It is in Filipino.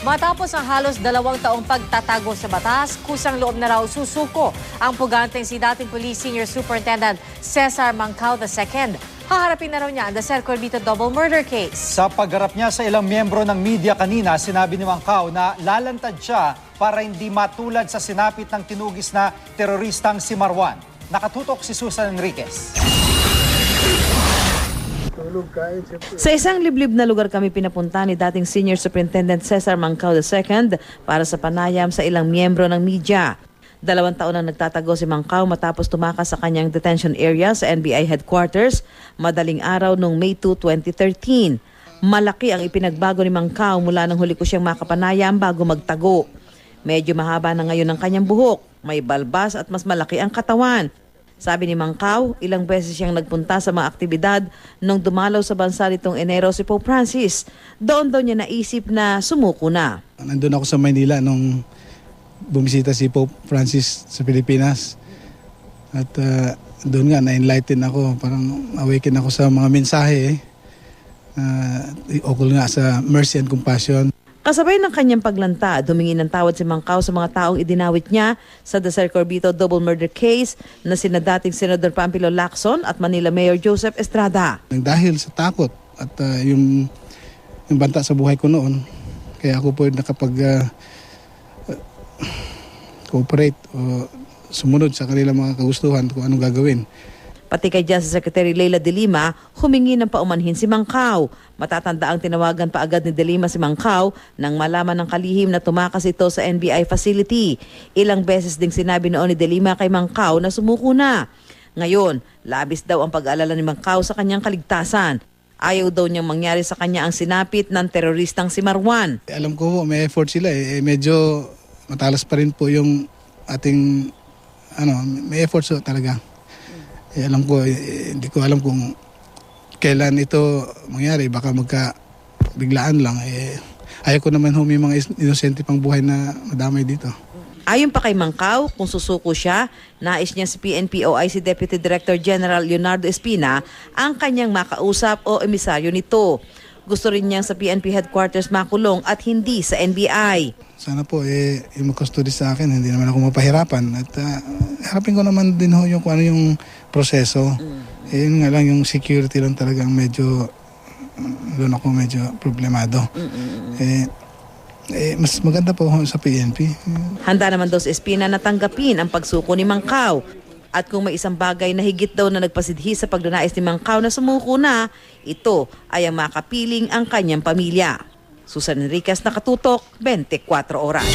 Matapos ang halos 2 taong pagtatago sa batas, kusang loob na raw susuko ang puganteng si dating Police Senior Superintendent Cesar Mancao II. Haharapin na raw niya ang The Corbito double murder case. Sa pagharap niya sa ilang miyembro ng media kanina, sinabi ni Mancao na lalantad siya para hindi matulad sa sinapit ng tinugis na teroristang si Marwan. Nakatutok si Susan Enriquez. Sa isang liblib na lugar kami pinapunta ni dating Senior Superintendent Cesar Mancao II para sa panayam sa ilang miyembro ng media. 2 taon na nagtatago si Mancao matapos tumakas sa kanyang detention area sa NBI headquarters madaling araw noong May 2, 2013. Malaki ang ipinagbago ni Mancao mula nang huli ko siyang makapanayam bago magtago. Medyo mahaba na ngayon ang kanyang buhok, may balbas at mas malaki ang katawan. Sabi ni Mancao, ilang beses siyang nagpunta sa mga aktibidad nung dumalaw sa bansa nitong Enero si Pope Francis. Doon daw niya naisip na sumuko na. Nandun ako sa Maynila nung bumisita si Pope Francis sa Pilipinas. At doon nga na-enlighten ako, parang awaken ako sa mga mensahe. Ukol nga sa mercy and compassion. Kasabay ng kanyang paglanta, humingi ng tawad si Mancao sa mga taong idinawit niya sa The Corbito double murder case na sina dating Senador Pampilo Lacson at Manila Mayor Joseph Estrada. Dahil sa takot at yung banta sa buhay ko noon, kaya ako po nakapag-cooperate o sumunod sa kanilang mga kagustuhan kung anong gagawin. Pati kay Justice Secretary Leila De Lima, humingi ng paumanhin si Mancao. Matatanda ang tinawagan pa agad ni De Lima si Mancao nang malaman ng kalihim na tumakas ito sa NBI facility. Ilang beses ding sinabi noon ni De Lima kay Mancao na sumuko na. Ngayon, labis daw ang pag-aalala ni Mancao sa kanyang kaligtasan. Ayaw daw niyang mangyari sa kanya ang sinapit ng teroristang si Marwan. Alam ko po, may effort sila. Medyo matalas pa rin po yung ating, may effort so talaga. Alam ko, hindi ko alam kung kailan ito mangyari. Baka magka-biglaan lang. Ayaw ko naman may mga inosente pang buhay na madamay dito. Ayon pa kay Mancao, kung susuko siya, nais niya si PNP-OIC Deputy Director General Leonardo Espina ang kanyang makausap o emisaryo nito. Gusto rin niyang sa PNP headquarters makulong at hindi sa NBI. Sana po yung mag-custody sa akin, hindi naman ako mapahirapan. At harapin ko naman din kung ano yung proseso. Yun nga lang, yung security lang talagang medyo, doon ako medyo problemado. Mas maganda po sa PNP. Handa naman daw si Espina na tanggapin ang pagsuko ni Mancao. At kung may isang bagay na higit daw na nagpasidhi sa pagnanais ni Mancao na sumuko na, ito ay ang makapiling ang kanyang pamilya. Susan Enriquez, Nakatutok, 24 Oras.